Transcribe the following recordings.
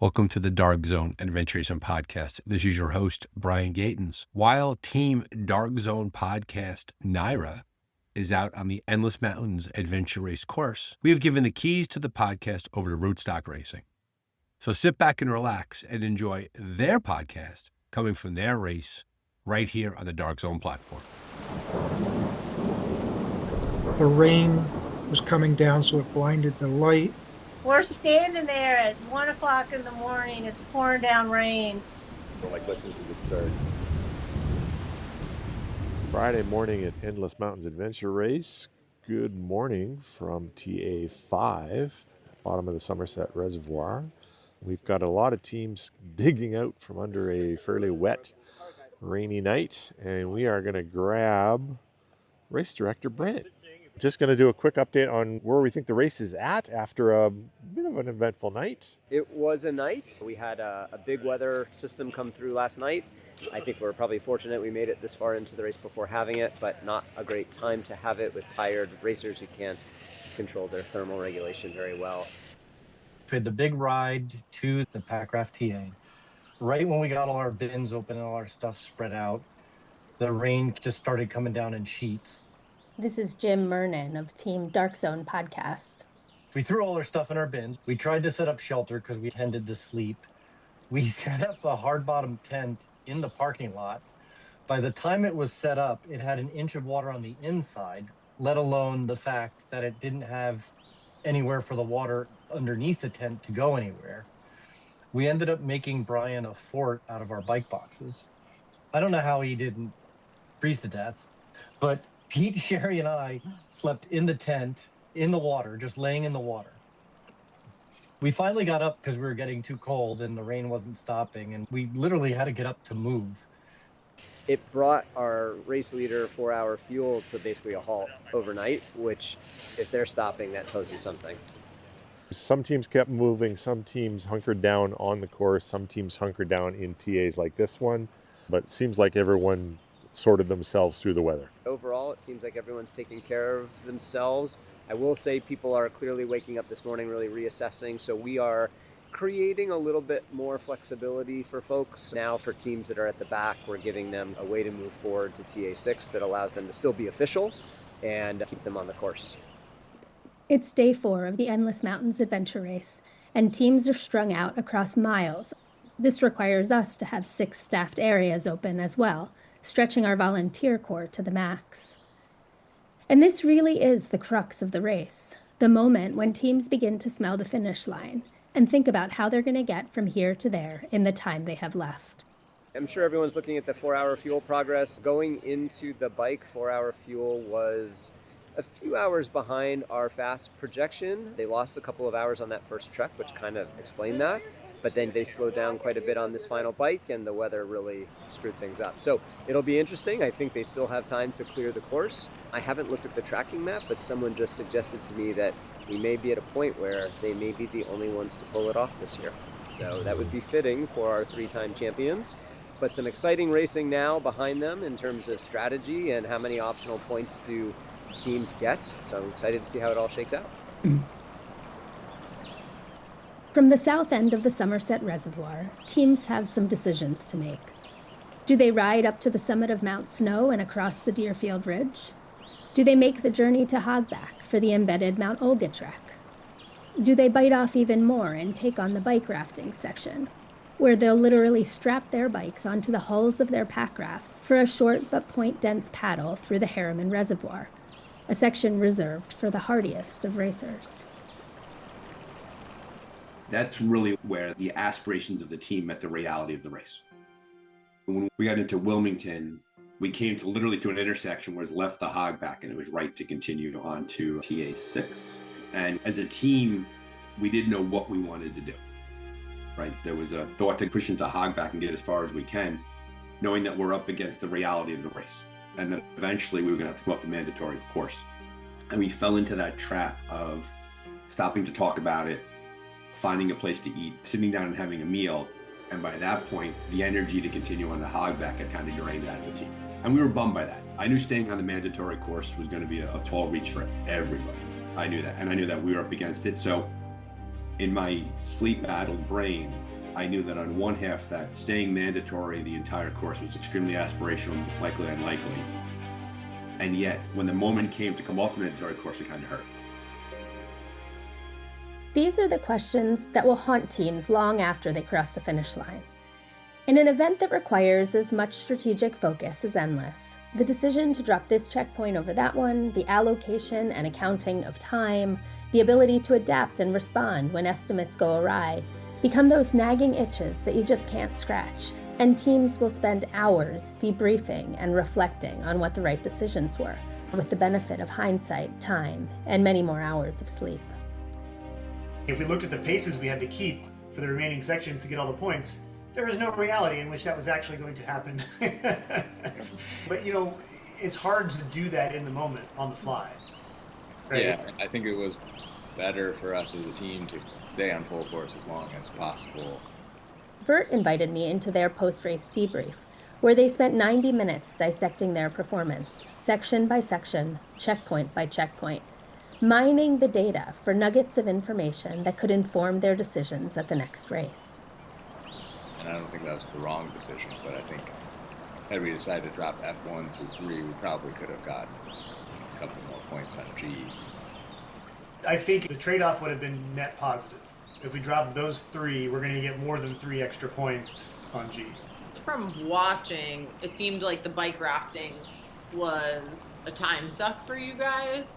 Welcome to the Dark Zone Adventure Racing Podcast. This is your host, Brian Gatens. While Team Dark Zone Podcast Naira is out on the Endless Mountains Adventure Race course, we have given the keys to the podcast over to Rootstock Racing. So sit back and relax and enjoy their podcast coming from their race right here on the Dark Zone platform. The rain was coming down, so it blinded the light. We're standing there at 1 o'clock in the morning. It's pouring down rain. This is absurd. Friday morning at Endless Mountains Adventure Race. Good morning from TA5, bottom of the Somerset Reservoir. We've got a lot of teams digging out from under a fairly wet, rainy night, and we are going to grab Race Director Brent. Just going to do a quick update on where we think the race is at after a bit of an eventful night. It was a night. We had a big weather system come through last night. I think we're probably fortunate we made it this far into the race before having it, but not a great time to have it with tired racers who can't control their thermal regulation very well. We had the big ride to the Packraft TA. Right when we got all our bins open and all our stuff spread out, the rain just started coming down in sheets. This is Jim Mernon of Team Dark Zone Podcast. We threw all our stuff in our bins. We tried to set up shelter because we tended to sleep. We set up a hard bottom tent in the parking lot. By the time it was set up, it had an inch of water on the inside, let alone the fact that it didn't have anywhere for the water underneath the tent to go anywhere. We ended up making Brian a fort out of our bike boxes. I don't know how he didn't freeze to death, but Pete, Sherry, and I slept in the tent, in the water, just laying in the water. We finally got up because we were getting too cold and the rain wasn't stopping, and we literally had to get up to move. It brought our race leader 4-hour fuel to basically a halt overnight, which if they're stopping, that tells you something. Some teams kept moving, some teams hunkered down on the course, some teams hunkered down in TAs like this one, but it seems like everyone sorted themselves through the weather. Overall, it seems like everyone's taking care of themselves. I will say people are clearly waking up this morning, really reassessing. So we are creating a little bit more flexibility for folks. Now for teams that are at the back, we're giving them a way to move forward to TA6 that allows them to still be official and keep them on the course. It's day 4 of the Endless Mountains Adventure Race, and teams are strung out across miles. This requires us to have 6 staffed areas open as well, stretching our volunteer corps to the max. And this really is the crux of the race, the moment when teams begin to smell the finish line and think about how they're going to get from here to there in the time they have left. I'm sure everyone's looking at the 4-hour fuel progress. Going into the bike, 4-hour fuel was a few hours behind our fast projection. They lost a couple of hours on that first trek, which kind of explained that. But then they slowed down quite a bit on this final bike, and the weather really screwed things up. So it'll be interesting. I think they still have time to clear the course. I haven't looked at the tracking map, but someone just suggested to me that we may be at a point where they may be the only ones to pull it off this year. So that would be fitting for our 3-time champions. But some exciting racing now behind them in terms of strategy and how many optional points do teams get. So I'm excited to see how it all shakes out. From the south end of the Somerset Reservoir, teams have some decisions to make. Do they ride up to the summit of Mount Snow and across the Deerfield Ridge? Do they make the journey to Hogback for the embedded Mount Olga trek? Do they bite off even more and take on the bike rafting section, where they'll literally strap their bikes onto the hulls of their pack rafts for a short but point-dense paddle through the Harriman Reservoir, a section reserved for the hardiest of racers? That's really where the aspirations of the team met the reality of the race. When we got into Wilmington, we came to literally to an intersection where it's left the Hogback and it was right to continue on to TA6. And as a team, we didn't know what we wanted to do, right? There was a thought to push into Hogback and get as far as we can, knowing that we're up against the reality of the race. And that eventually we were gonna have to come off the mandatory course. And we fell into that trap of stopping to talk about it, finding a place to eat, sitting down and having a meal. And by that point, the energy to continue on the Hogback had kind of drained out of the team. And we were bummed by that. I knew staying on the mandatory course was going to be a tall reach for everybody. I knew that. And I knew that we were up against it. So In my sleep-addled brain, I knew that on one half that staying mandatory the entire course was extremely aspirational, likely unlikely. And yet, when the moment came to come off the mandatory course, it kind of hurt. These are the questions that will haunt teams long after they cross the finish line. In an event that requires as much strategic focus as Endless, the decision to drop this checkpoint over that one, the allocation and accounting of time, the ability to adapt and respond when estimates go awry, become those nagging itches that you just can't scratch, and teams will spend hours debriefing and reflecting on what the right decisions were, with the benefit of hindsight, time, and many more hours of sleep. If we looked at the paces we had to keep for the remaining section to get all the points, there was no reality in which that was actually going to happen. But you know, it's hard to do that in the moment on the fly. Right? Yeah, I think it was better for us as a team to stay on full course as long as possible. Vert invited me into their post-race debrief, where they spent 90 minutes dissecting their performance, section by section, checkpoint by checkpoint, mining the data for nuggets of information that could inform their decisions at the next race. And I don't think that was the wrong decision, but I think had we decided to drop F1 through 3, we probably could have gotten a couple more points on G. I think the trade-off would have been net positive. If we dropped those 3, we're going to get more than 3 extra points on G. From watching, it seemed like the bike rafting was a time suck for you guys.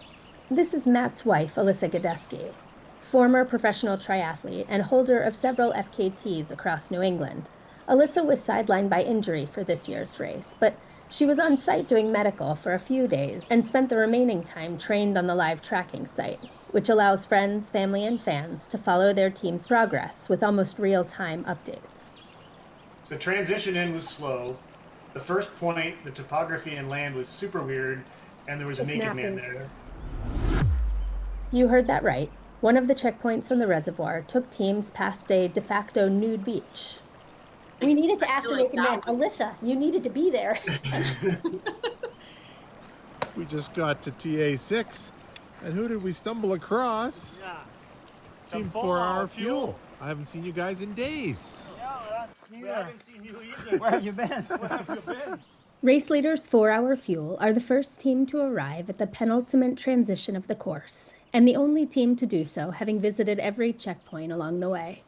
This is Matt's wife, Alyssa Gadeski, former professional triathlete and holder of several FKTs across New England. Alyssa was sidelined by injury for this year's race, but she was on site doing medical for a few days and spent the remaining time trained on the live tracking site, which allows friends, family, and fans to follow their team's progress with almost real-time updates. The transition in was slow. The first point, the topography and land was super weird, and there was a naked man there. You heard that right. One of the checkpoints on the reservoir took teams past a de facto nude beach. We needed to ask the naked man, Alyssa, you needed to be there. We just got to TA6, and who did we stumble across? Yeah. Team 4 Hour Fuel. I haven't seen you guys in days. Yeah, we haven't seen you either. Where have you been? Where have you been? Race leaders 4 Hour Fuel are the first team to arrive at the penultimate transition of the course, and the only team to do so, having visited every checkpoint along the way.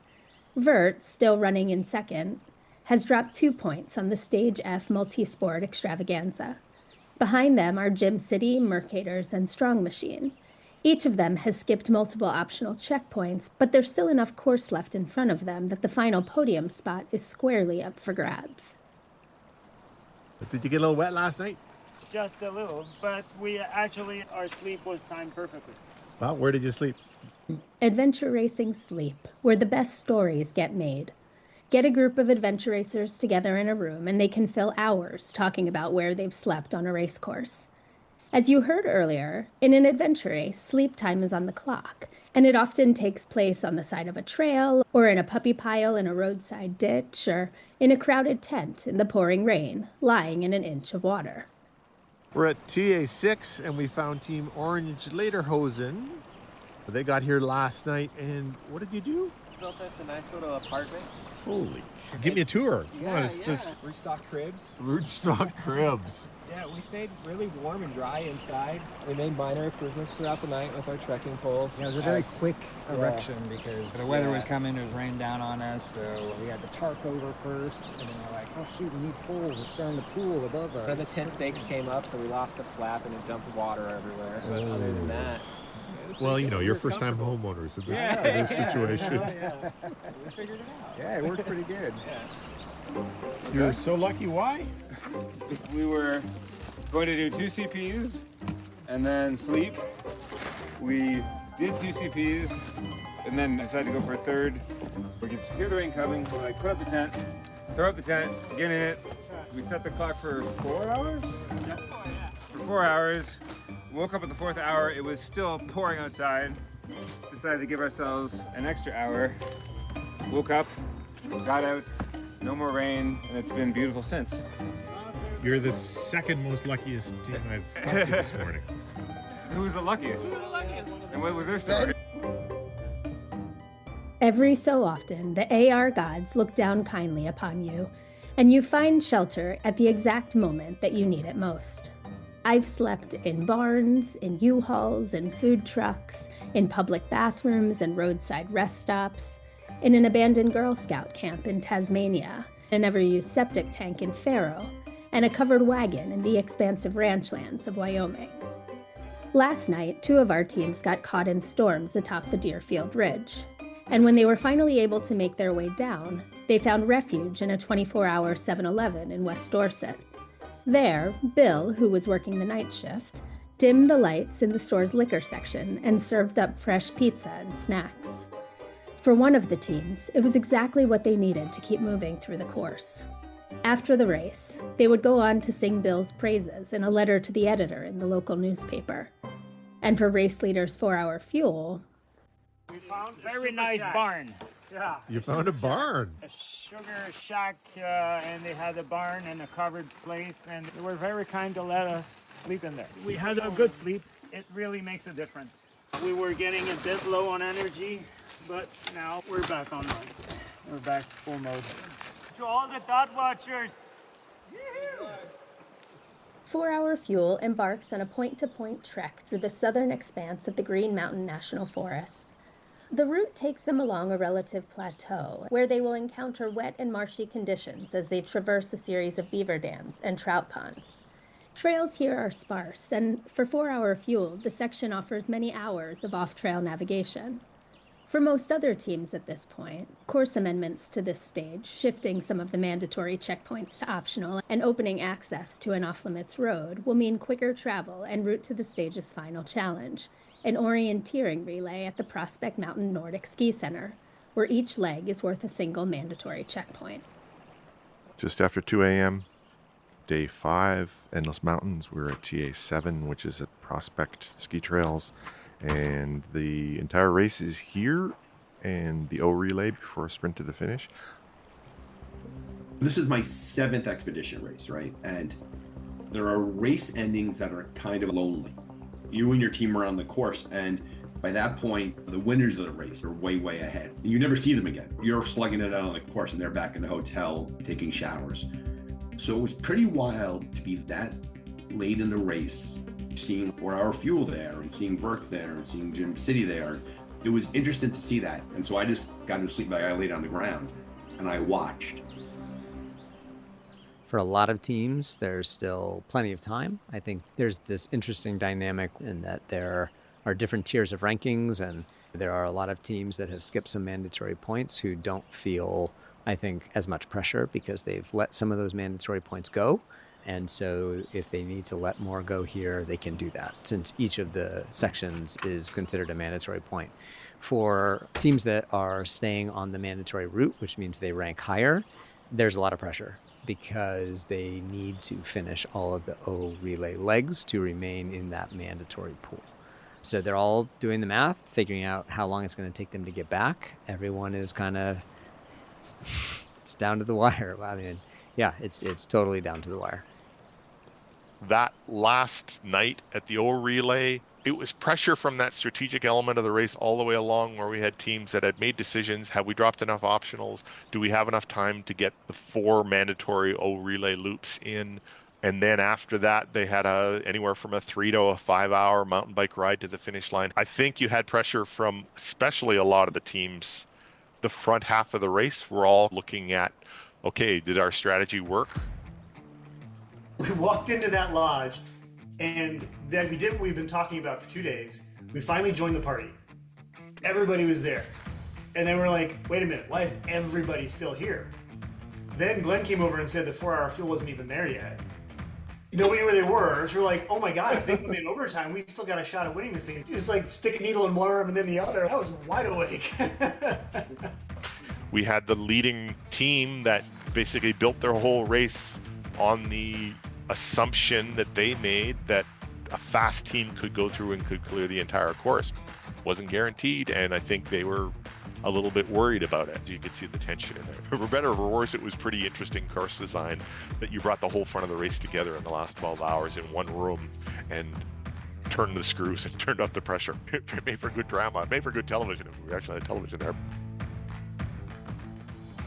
Vert, still running in second, has dropped 2 points on the Stage F multi-sport extravaganza. Behind them are Gym City, Mercators, and Strong Machine. Each of them has skipped multiple optional checkpoints, but there's still enough course left in front of them that the final podium spot is squarely up for grabs. Did you get a little wet last night? Just a little, but our sleep was timed perfectly. Well, where did you sleep? Adventure Racing Sleep, where the best stories get made. Get a group of adventure racers together in a room and they can fill hours talking about where they've slept on a race course. As you heard earlier, in an adventure race, sleep time is on the clock, and it often takes place on the side of a trail, or in a puppy pile in a roadside ditch, or in a crowded tent in the pouring rain, lying in an inch of water. We're at TA6, and we found Team Orange Lederhosen. They got here last night, and what did you do? Built us a nice little apartment. Holy, give me a tour. Rootstock cribs. Rootstock cribs. Yeah, we stayed really warm and dry inside. We made minor improvements throughout the night with our trekking poles. Yeah, it was a very quick erection because the weather was coming, it was raining down on us, so we had the tarp over first, and then we're like, oh shoot, we need poles, it's starting to pool above us. One of the tent stakes came up, so we lost a flap and it dumped water everywhere. But other than that, well, you know, you're first-time homeowners in this situation. Yeah. We figured it out. Yeah, it worked pretty good. You're so lucky. Why? We were going to do 2 CPs and then sleep. We did 2 CPs and then decided to go for a third. We could hear the rain coming, so I put up the tent, throw up the tent, get in it. We set the clock for 4 hours? For 4 hours. Woke up at the 4th hour, it was still pouring outside. Decided to give ourselves an extra hour. Woke up, got out, no more rain, and it's been beautiful since. You're the second most luckiest team I've talked to this morning. Who was the luckiest? And what was their story? Every so often, the AR gods look down kindly upon you, and you find shelter at the exact moment that you need it most. I've slept in barns, in U-Hauls, in food trucks, in public bathrooms and roadside rest stops, in an abandoned Girl Scout camp in Tasmania, a never-used septic tank in Faro, and a covered wagon in the expansive ranchlands of Wyoming. Last night, 2 of our teams got caught in storms atop the Deerfield Ridge, and when they were finally able to make their way down, they found refuge in a 24-hour 7-Eleven in West Dorset. There, Bill, who was working the night shift, dimmed the lights in the store's liquor section and served up fresh pizza and snacks. For one of the teams, it was exactly what they needed to keep moving through the course. After the race, they would go on to sing Bill's praises in a letter to the editor in the local newspaper. And for race leaders 4-Hour Fuel, we found a very nice barn. Yeah. You found a barn. A sugar shack, and they had a barn and a covered place, and they were very kind to let us sleep in there. We had a good sleep. It really makes a difference. We were getting a bit low on energy, but now we're back online. We're back full mode. To all the dot watchers. 4-Hour Fuel embarks on a point-to-point trek through the southern expanse of the Green Mountain National Forest. The route takes them along a relative plateau, where they will encounter wet and marshy conditions as they traverse a series of beaver dams and trout ponds. Trails here are sparse, and for 4-Hour Fuel, the section offers many hours of off-trail navigation. For most other teams at this point, course amendments to this stage, shifting some of the mandatory checkpoints to optional and opening access to an off-limits road, will mean quicker travel en route to the stage's final challenge, an orienteering relay at the Prospect Mountain Nordic Ski Center, where each leg is worth a single mandatory checkpoint. Just after 2 a.m., day 5, Endless Mountains. We're at TA7, which is at Prospect Ski Trails. And the entire race is here and the O relay before a sprint to the finish. This is my 7th expedition race, right? And there are race endings that are kind of lonely. You and your team are on the course, and by that point, the winners of the race are way, way ahead. And you never see them again. You're slugging it out on the course, and they're back in the hotel taking showers. So it was pretty wild to be that late in the race, seeing 4-Hour Fuel there, and seeing Burke there, and seeing Jim City there. It was interesting to see that. And so I just got to sleep. I laid on the ground, and I watched. For a lot of teams, there's still plenty of time. I think there's this interesting dynamic in that there are different tiers of rankings, and there are a lot of teams that have skipped some mandatory points who don't feel, I think, as much pressure because they've let some of those mandatory points go. And so if they need to let more go here, they can do that, since each of the sections is considered a mandatory point. For teams that are staying on the mandatory route, which means they rank higher, there's a lot of pressure because they need to finish all of the O relay legs to remain in that mandatory pool. So they're all doing the math, figuring out how long it's going to take them to get back. Everyone is kind of, it's down to the wire. I mean, yeah, it's totally down to the wire. That last night at the O relay, it was pressure from that strategic element of the race all the way along, where we had teams that had made decisions. Have we dropped enough optionals? Do we have enough time to get the 4 mandatory O relay loops in? And then after that, they had anywhere from a 3 to a 5-hour mountain bike ride to the finish line. I think you had pressure from especially a lot of the teams. The front half of the race, we're all looking at, okay, did our strategy work? We walked into that lodge, and then we did what we've been talking about for 2 days. We finally joined the party. Everybody was there. And then we're like, wait a minute, why is everybody still here? Then Glenn came over and said the 4-Hour Fuel wasn't even there yet. Nobody knew where they were. So we're like, oh my God, if they come in overtime, we still got a shot at winning this thing. Just like stick a needle in one arm and then the other. I was wide awake. We had the leading team that basically built their whole race on the assumption that they made that a fast team could go through and could clear the entire course. Wasn't guaranteed, and I think they were a little bit worried about it. You could see the tension in there. For better or for worse, it was pretty interesting course design that you brought the whole front of the race together in the last 12 hours in one room and turned the screws and turned up the pressure. It made for good drama. It made for good television if we actually had television there.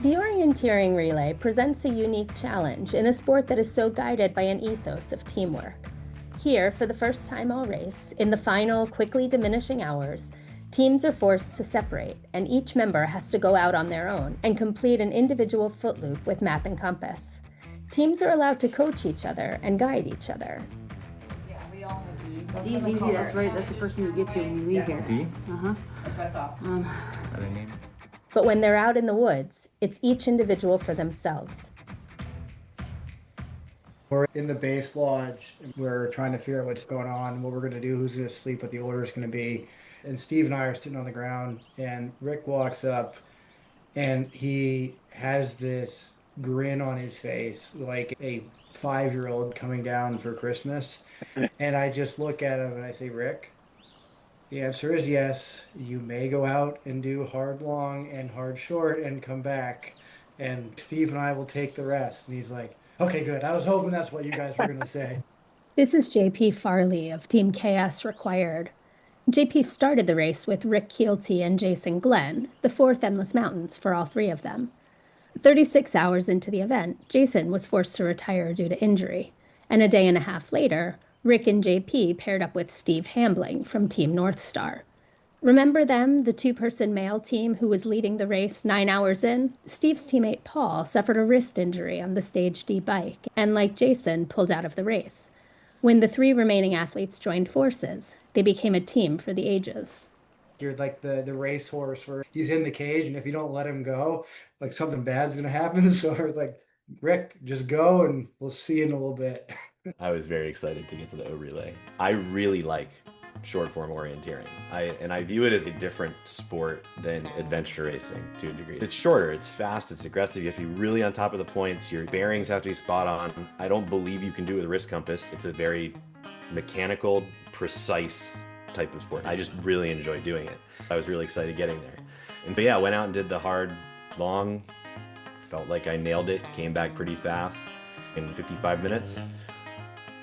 The orienteering relay presents a unique challenge in a sport that is so guided by an ethos of teamwork. Here, for the first time all race, in the final, quickly diminishing hours, teams are forced to separate, and each member has to go out on their own and complete an individual foot loop with map and compass. Teams are allowed to coach each other and guide each other. D's easy, that's right. That's the first thing you get to when you leave here. D? Uh-huh. That's what I thought. Are they named? But when they're out in the woods, it's each individual for themselves. We're in the base lodge. We're trying to figure out what's going on, what we're going to do, who's going to sleep, what the order is going to be. And Steve and I are sitting on the ground, and Rick walks up, and he has this grin on his face like a 5-year-old coming down for Christmas. And I just look at him and I say, Rick, the answer is yes. You may go out and do hard long and hard short and come back, and Steve and I will take the rest. And he's like, okay, good. I was hoping that's what you guys were going to say. This is JP Farley of Team Chaos Required. JP started the race with Rick Keelty and Jason Glenn, the 4th Endless Mountains for all 3 of them. 36 hours into the event, Jason was forced to retire due to injury, and a day and a half later, Rick and JP paired up with Steve Hambling from Team North Star. Remember them, the 2-person male team who was leading the race 9 hours in? Steve's teammate Paul suffered a wrist injury on the Stage D bike and, like Jason, pulled out of the race. When the 3 remaining athletes joined forces, they became a team for the ages. You're like the racehorse where he's in the cage, and if you don't let him go, like something bad's going to happen. So I was like, Rick, just go and we'll see you in a little bit. I was very excited to get to the O relay. I really like short form orienteering. I view it as a different sport than adventure racing to a degree. It's shorter, it's fast, it's aggressive. You have to be really on top of the points. Your bearings have to be spot on. I don't believe you can do it with a wrist compass. It's a very mechanical, precise type of sport. I just really enjoy doing it. I was really excited getting there. And so yeah, I went out and did the hard, long, felt like I nailed it, came back pretty fast in 55 minutes.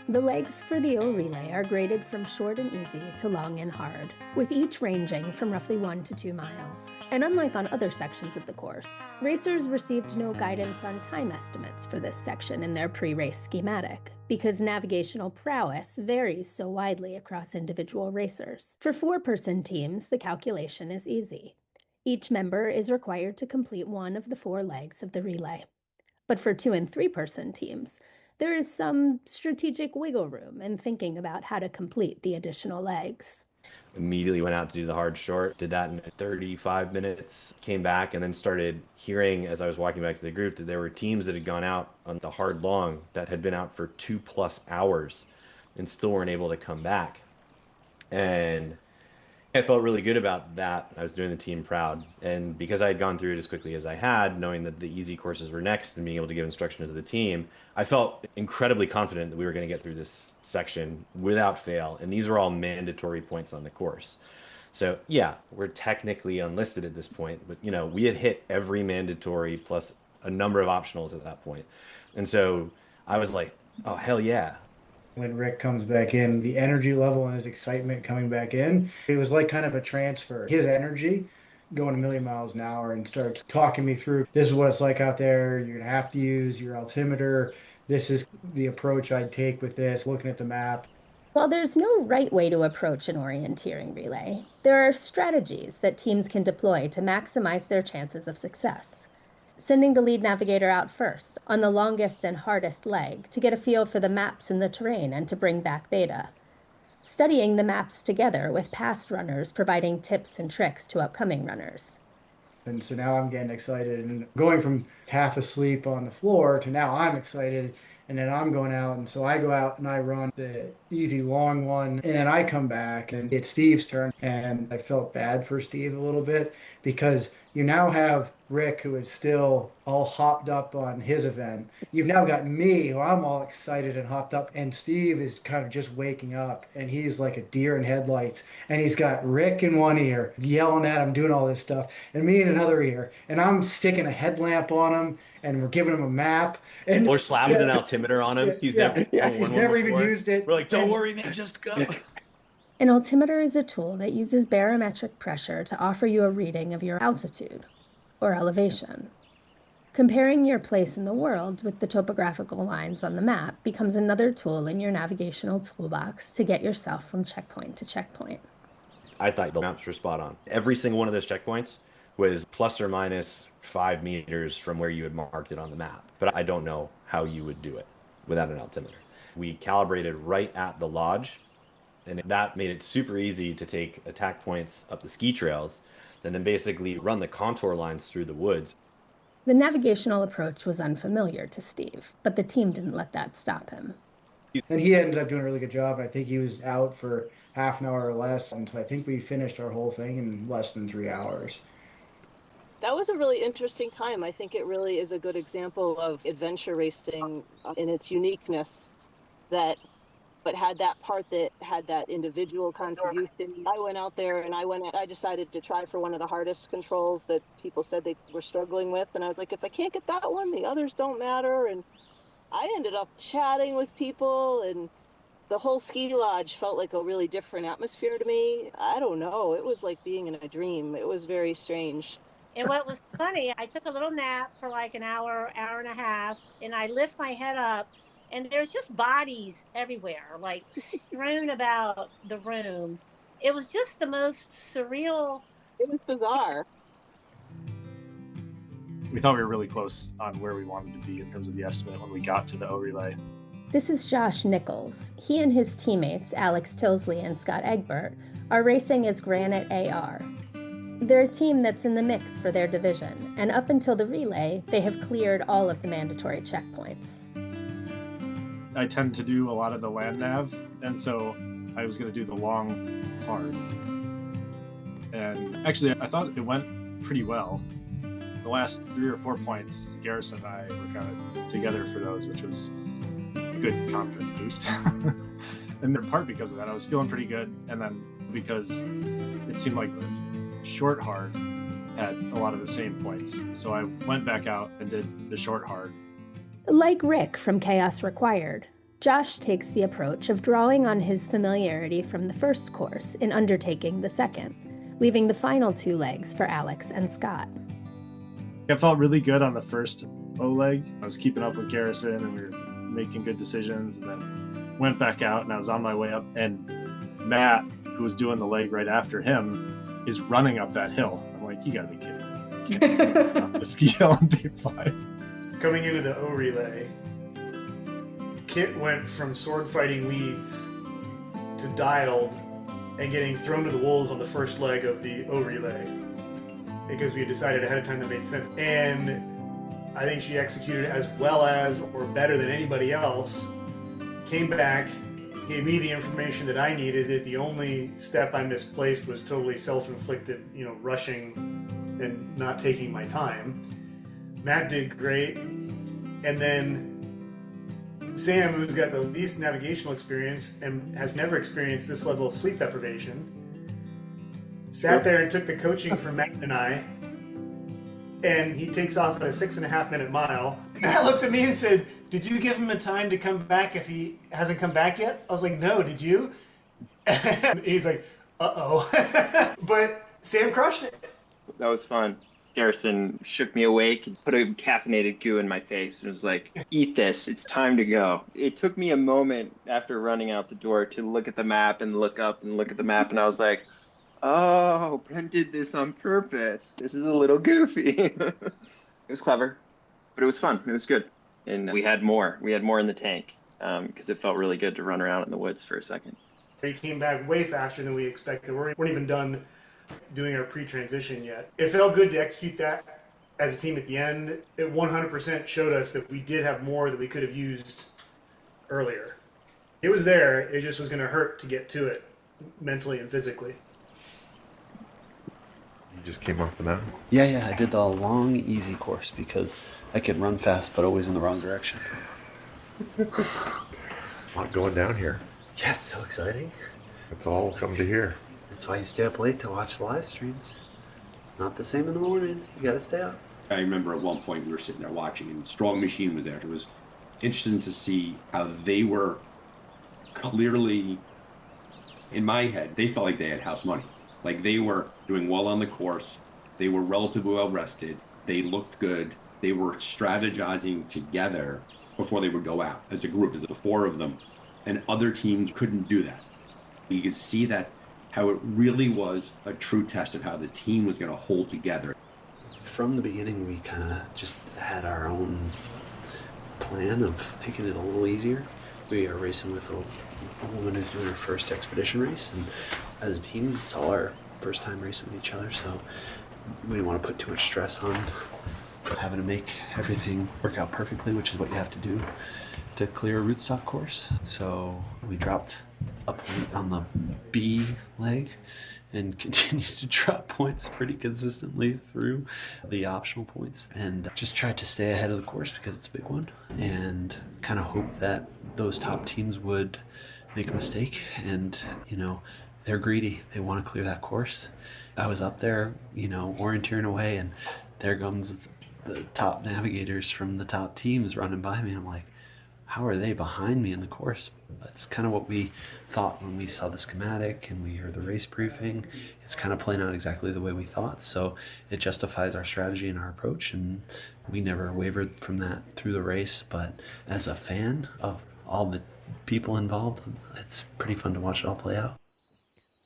The legs for the O relay are graded from short and easy to long and hard, with each ranging from roughly 1 to 2 miles. And unlike on other sections of the course, racers received no guidance on time estimates for this section in their pre-race schematic, because navigational prowess varies so widely across individual racers. For 4-person teams, the calculation is easy. Each member is required to complete one of the 4 legs of the relay. But for 2- and 3-person teams, there is some strategic wiggle room in thinking about how to complete the additional legs. Immediately went out to do the hard short, did that in 35 minutes, came back and then started hearing as I was walking back to the group that there were teams that had gone out on the hard long that had been out for 2+ hours and still weren't able to come back. And I felt really good about that. I was doing the team proud. And because I had gone through it as quickly as I had, knowing that the easy courses were next and being able to give instruction to the team, I felt incredibly confident that we were going to get through this section without fail. And these are all mandatory points on the course. So yeah, we're technically unlisted at this point, but you know, we had hit every mandatory plus a number of optionals at that point. And so I was like, oh, hell yeah. When Rick comes back in, the energy level and his excitement coming back in, it was like kind of a transfer. His energy going a million miles an hour and starts talking me through, this is what it's like out there. You're gonna have to use your altimeter. This is the approach I'd take with this, looking at the map. While there's no right way to approach an orienteering relay, there are strategies that teams can deploy to maximize their chances of success. Sending the lead navigator out first, on the longest and hardest leg, to get a feel for the maps and the terrain and to bring back data. Studying the maps together with past runners providing tips and tricks to upcoming runners. And so now I'm getting excited and going from half asleep on the floor to now I'm excited. And then I'm going out, and so I go out and I run the easy long one, and then I come back and it's Steve's turn. And I felt bad for Steve a little bit because you now have Rick, who is still all hopped up on his event. You've now got me, who I'm all excited and hopped up, and Steve is kind of just waking up, and he's like a deer in headlights, and he's got Rick in one ear yelling at him, doing all this stuff, and me in another ear, and I'm sticking a headlamp on him, and we're giving him a map, and we're slapping an altimeter on him. He's never even used it. We're like, don't worry, man, just go. An altimeter is a tool that uses barometric pressure to offer you a reading of your altitude or elevation. Comparing your place in the world with the topographical lines on the map becomes another tool in your navigational toolbox to get yourself from checkpoint to checkpoint. I thought the maps were spot on. Every single one of those checkpoints was plus or minus 5 meters from where you had marked it on the map. But I don't know how you would do it without an altimeter. We calibrated right at the lodge, and that made it super easy to take attack points up the ski trails and then basically run the contour lines through the woods. The navigational approach was unfamiliar to Steve, but the team didn't let that stop him. And he ended up doing a really good job. I think he was out for half an hour or less. And so I think we finished our whole thing in less than 3 hours. That was a really interesting time. I think it really is a good example of adventure racing in its uniqueness, but had that part that had that individual contribution. I went out there and I decided to try for one of the hardest controls that people said they were struggling with. And I was like, if I can't get that one, the others don't matter. And I ended up chatting with people, and the whole ski lodge felt like a really different atmosphere to me. I don't know. It was like being in a dream. It was very strange. And what was funny, I took a little nap for like an hour, hour and a half, and I lift my head up, and there's just bodies everywhere, like strewn about the room. It was just the most surreal. It was bizarre. We thought we were really close on where we wanted to be in terms of the estimate when we got to the O relay. This is Josh Nichols. He and his teammates, Alex Tilsley and Scott Egbert, are racing as Granite AR. They're a team that's in the mix for their division, and up until the relay, they have cleared all of the mandatory checkpoints. I tend to do a lot of the land nav, and so I was going to do the long hard. And actually, I thought it went pretty well. The last 3 or 4 points, Garrison and I were kind of together for those, which was a good confidence boost. And in part because of that, I was feeling pretty good. And then because it seemed like the short hard had a lot of the same points. So I went back out and did the short hard. Like Rick from Chaos Required, Josh takes the approach of drawing on his familiarity from the first course in undertaking the second, leaving the final 2 legs for Alex and Scott. I felt really good on the first O leg. I was keeping up with Garrison and we were making good decisions, and then went back out and I was on my way up, and Matt, who was doing the leg right after him, is running up that hill. I'm like, you gotta be kidding me. You can't be up the ski hill on day 5. Coming into the O relay, Kit went from sword fighting weeds to dialed and getting thrown to the wolves on the first leg of the O relay, because we had decided ahead of time that made sense. And I think she executed as well as or better than anybody else. Came back, gave me the information that I needed, that the only step I misplaced was totally self-inflicted, rushing and not taking my time. Matt did great. And then Sam, who's got the least navigational experience and has never experienced this level of sleep deprivation, sat there and took the coaching from Matt and I, and he takes off at a 6.5 minute mile. Matt looks at me and said, "Did you give him a time to come back if he hasn't come back yet?" I was like, "No, did you?" And he's like, "Uh-oh." But Sam crushed it. That was fun. Garrison shook me awake and put a caffeinated goo in my face and was like, "Eat this, it's time to go." It took me a moment after running out the door to look at the map and look up and look at the map, and I was like, oh, Brent did this on purpose. This is a little goofy. It was clever, but it was fun. It was good. And we had more. We had more in the tank because it felt really good to run around in the woods for a second. He came back way faster than we expected. We weren't even done doing our pre-transition yet. It felt good to execute that as a team at the end. It 100% showed us that we did have more that we could have used earlier. It was there. It just was going to hurt to get to it mentally and physically. You just came off the mountain? Yeah, I did the long, easy course because I could run fast, but always in the wrong direction. A lot going down here. Yeah, it's so exciting. It's all come to here. That's why you stay up late to watch the live streams. It's not the same in the morning. You gotta stay up. I remember at one point we were sitting there watching, and Strong Machine was there. It was interesting to see how they were clearly, in my head, they felt like they had house money. Like they were doing well on the course. They were relatively well rested. They looked good. They were strategizing together before they would go out as a group, as the four of them, and other teams couldn't do that. You could see that how it really was a true test of how the team was going to hold together. From the beginning, we kind of just had our own plan of taking it a little easier. We are racing with a woman who's doing her first expedition race, and as a team, it's all our first time racing with each other, so we didn't want to put too much stress on having to make everything work out perfectly, which is what you have to do to clear a rootstock course. So we dropped a point on the B leg and continued to drop points pretty consistently through the optional points, and just tried to stay ahead of the course because it's a big one, and kind of hope that those top teams would make a mistake. And they're greedy, they want to clear that course. I was up there orienteering away, and there comes the top navigators from the top teams running by me. I'm like, how are they behind me in the course? That's kind of what we thought when we saw the schematic and we heard the race briefing. It's kind of playing out exactly the way we thought, so it justifies our strategy and our approach, and we never wavered from that through the race. But as a fan of all the people involved, it's pretty fun to watch it all play out.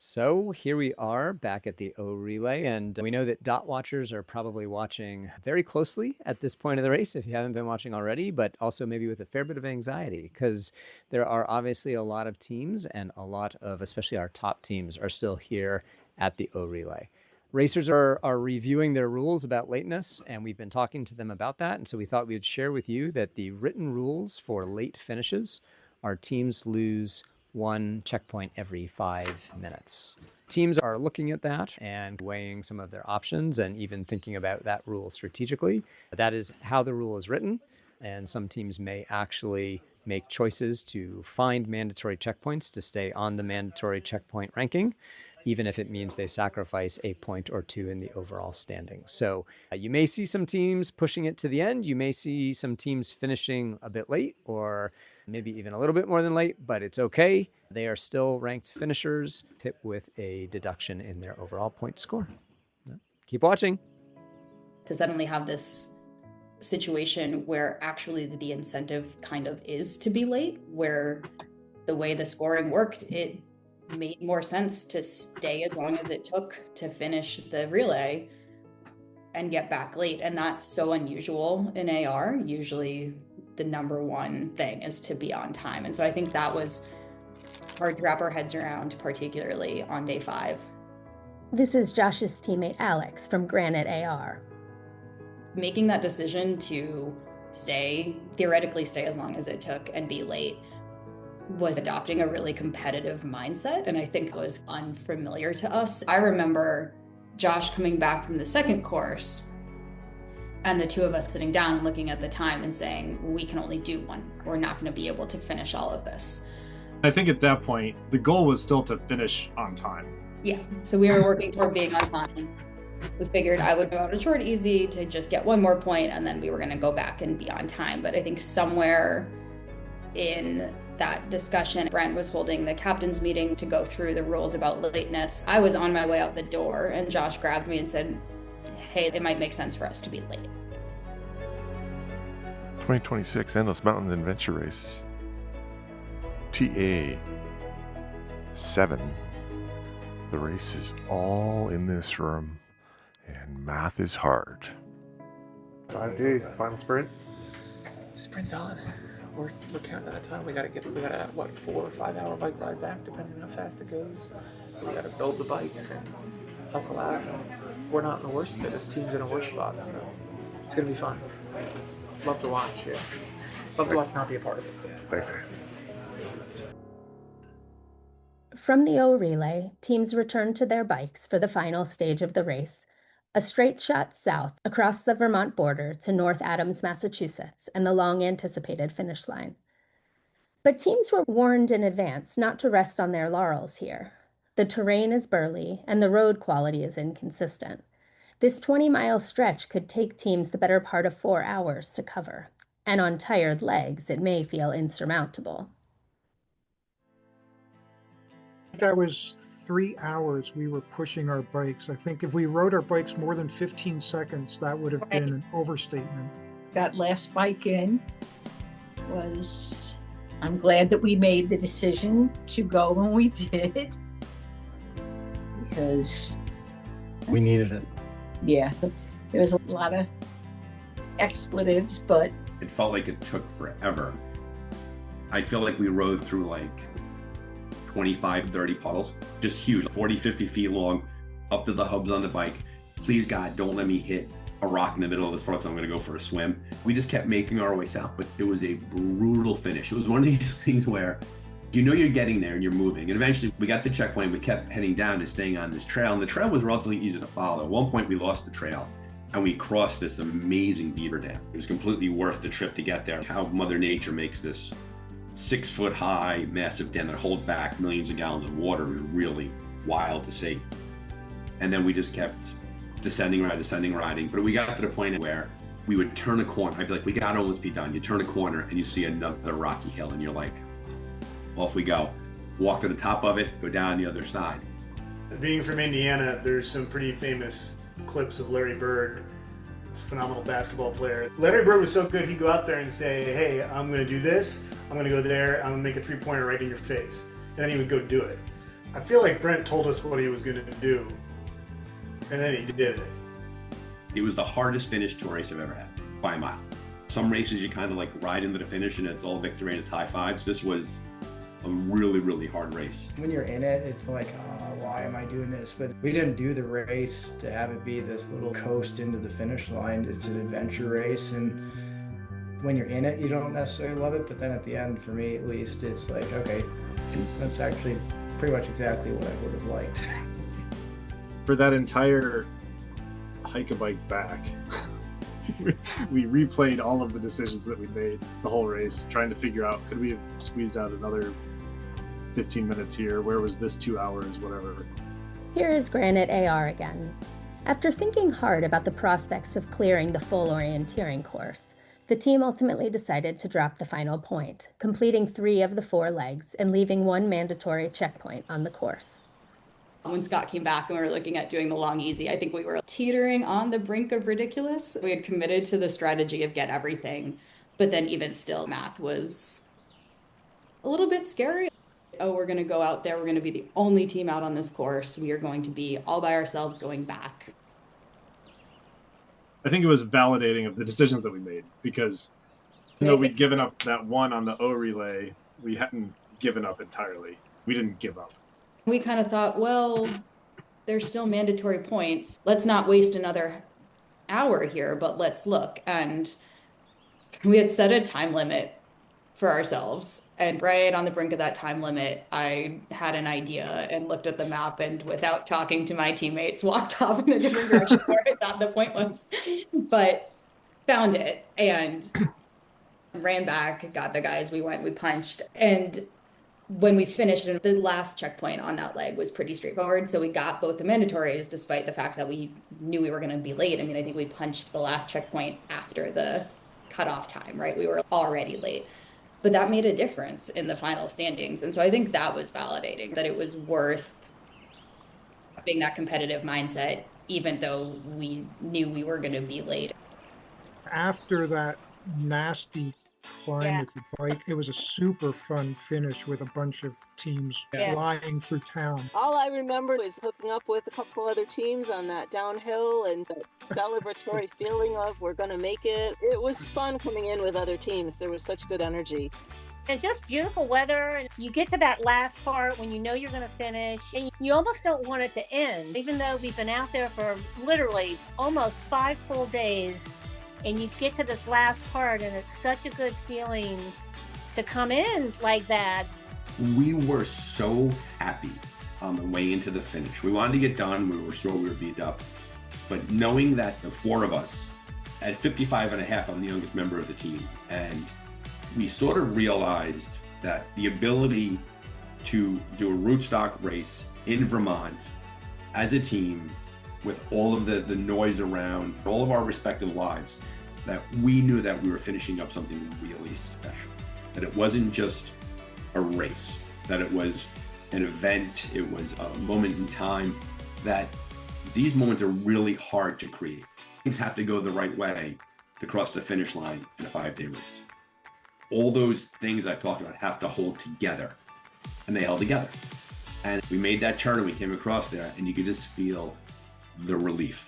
So here we are back at the O Relay, and we know that dot watchers are probably watching very closely at this point of the race, if you haven't been watching already, but also maybe with a fair bit of anxiety, because there are obviously a lot of teams, and a lot of, especially our top teams, are still here at the O Relay. Racers are reviewing their rules about lateness, and we've been talking to them about that, and so we thought we would share with you that the written rules for late finishes are teams lose 1 checkpoint every 5 minutes. Teams are looking at that and weighing some of their options and even thinking about that rule strategically. That is how the rule is written, and some teams may actually make choices to find mandatory checkpoints to stay on the mandatory checkpoint ranking, even if it means they sacrifice a point or two in the overall standing. So you may see some teams pushing it to the end. You may see some teams finishing a bit late, or maybe even a little bit more than late, but it's okay. They are still ranked finishers, hit with a deduction in their overall point score. Keep watching. To suddenly have this situation where actually the incentive kind of is to be late, where the way the scoring worked, it made more sense to stay as long as it took to finish the relay and get back late. And that's so unusual in AR. Usually the number one thing is to be on time. And so I think that was hard to wrap our heads around, particularly on day 5. This is Josh's teammate Alex from Granite AR. Making that decision to theoretically stay as long as it took and be late, was adopting a really competitive mindset, and I think it was unfamiliar to us. I remember Josh coming back from the second course and the two of us sitting down and looking at the time and saying, we can only do one. We're not going to be able to finish all of this. I think at that point, the goal was still to finish on time. Yeah, so we were working toward being on time. We figured I would go out a short easy to just get one more point, and then we were going to go back and be on time. But I think somewhere in that discussion, Brent was holding the captain's meeting to go through the rules about lateness. I was on my way out the door, and Josh grabbed me and said, hey, it might make sense for us to be late. 2026 Endless Mountain Adventure Race. TA 7. The race is all in this room, and math is hard. 5 days, the final sprint. Sprint's on. We're counting on time. We got a 4 or 5 hour bike ride back, depending on how fast it goes. We got to build the bikes and hustle out. We're not in the worst of it. This team's in a worse spot, so it's gonna be fun. Love to watch. Yeah, love to watch, not be a part of it. Thanks. From the O Relay, teams returned to their bikes for the final stage of the race, a straight shot south across the Vermont border to North Adams, Massachusetts, and the long-anticipated finish line. But teams were warned in advance not to rest on their laurels here. The terrain is burly, and the road quality is inconsistent. This 20-mile stretch could take teams the better part of 4 hours to cover, and on tired legs, it may feel insurmountable. I was 3 hours we were pushing our bikes. I think if we rode our bikes more than 15 seconds, that would have been an overstatement. That last bike in I'm glad that we made the decision to go when we did, because we needed it. Yeah, there was a lot of expletives, but it felt like it took forever. I feel like we rode through like 25, 30 puddles, just huge, 40, 50 feet long, up to the hubs on the bike. Please God, don't let me hit a rock in the middle of this part, so I'm gonna go for a swim. We just kept making our way south, but it was a brutal finish. It was one of these things where you know you're getting there and you're moving. And eventually we got the checkpoint, we kept heading down and staying on this trail, and the trail was relatively easy to follow. At one point we lost the trail and we crossed this amazing beaver dam. It was completely worth the trip to get there. How Mother Nature makes this 6 foot high, massive dam that holds back millions of gallons of water is really wild to see. And then we just kept descending, riding. But we got to the point where we would turn a corner. I'd be like, we gotta almost be done. You turn a corner and you see another rocky hill and you're like, off we go. Walk to the top of it, go down the other side. Being from Indiana, there's some pretty famous clips of Larry Bird, phenomenal basketball player. Larry Bird was so good, he'd go out there and say, hey, I'm gonna do this, I'm gonna go there, I'm gonna make a 3-pointer right in your face. And then he would go do it. I feel like Brent told us what he was gonna do, and then he did it. It was the hardest finish to a race I've ever had, by a mile. Some races you kind of like ride into the finish and it's all victory and it's high fives. This was a really, really hard race. When you're in it, it's like, why am I doing this? But we didn't do the race to have it be this little coast into the finish line. It's an adventure race, and when you're in it, you don't necessarily love it, but then at the end, for me at least, it's like, okay, that's actually pretty much exactly what I would have liked. For that entire hike-a-bike back, we replayed all of the decisions that we made the whole race, trying to figure out, could we have squeezed out another 15 minutes here? Where was this 2 hours, whatever? Here is Granite AR again. After thinking hard about the prospects of clearing the full orienteering course, the team ultimately decided to drop the final point, completing 3 of the 4 legs and leaving 1 mandatory checkpoint on the course. When Scott came back and we were looking at doing the long easy, I think we were teetering on the brink of ridiculous. We had committed to the strategy of get everything, but then even still, math was a little bit scary. Oh, we're going to go out there. We're going to be the only team out on this course. We are going to be all by ourselves going back. I think it was validating of the decisions that we made, because even though we'd given up that one on the O relay, we hadn't given up entirely. We didn't give up. We kind of thought, well, there's still mandatory points. Let's not waste another hour here, but let's look. And we had set a time limit for ourselves. And right on the brink of that time limit, I had an idea and looked at the map and without talking to my teammates, walked off in a different direction where I thought the point was, but found it and ran back, got the guys, we punched. And when we finished, the last checkpoint on that leg was pretty straightforward. So we got both the mandatories, despite the fact that we knew we were going to be late. I mean, I think we punched the last checkpoint after the cutoff time, right? We were already late. But that made a difference in the final standings. And so I think that was validating, that it was worth having that competitive mindset, even though we knew we were going to be late. After that nasty climb with the bike, it was a super fun finish with a bunch of teams flying through town. All I remember is hooking up with a couple other teams on that downhill and the celebratory feeling of we're gonna make it. It was fun coming in with other teams. There was such good energy. And just beautiful weather, and you get to that last part when you know you're going to finish, and you almost don't want it to end, even though we've been out there for literally almost 5 full days. And you get to this last part, and it's such a good feeling to come in like that. We were so happy on the way into the finish. We wanted to get done. We were sure we were beat up. But knowing that the 4 of us, at 55 and a half, I'm the youngest member of the team. And we sort of realized that the ability to do a rootstock race in Vermont as a team, with all of the noise around, all of our respective lives, that we knew that we were finishing up something really special. That it wasn't just a race, that it was an event. It was a moment in time that these moments are really hard to create. Things have to go the right way to cross the finish line in a 5-day race. All those things I talked about have to hold together, and they held together. And we made that turn and we came across there, and you could just feel the relief.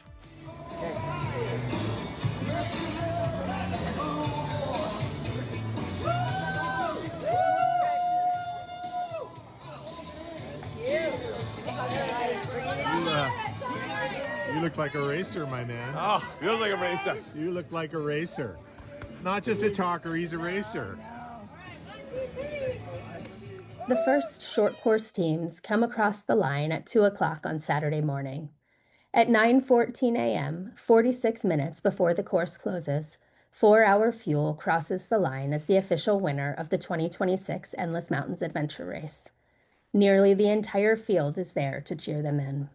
You look like a racer, my man. Oh, feels like a racer. You look like a racer. Not just a talker, he's a racer. The first short course teams come across the line at 2 o'clock on Saturday morning. At 9:14 a.m., 46 minutes before the course closes, 4-Hour Fuel crosses the line as the official winner of the 2026 Endless Mountains Adventure Race. Nearly the entire field is there to cheer them in.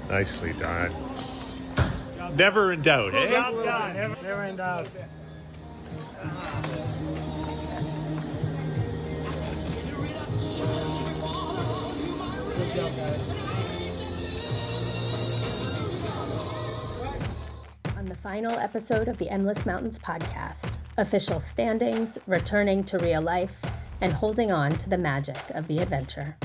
Nicely done. Never in doubt, eh? Job done. Never in doubt. Good job, guys. On the final episode of the Endless Mountains podcast, official standings, returning to real life, and holding on to the magic of the adventure.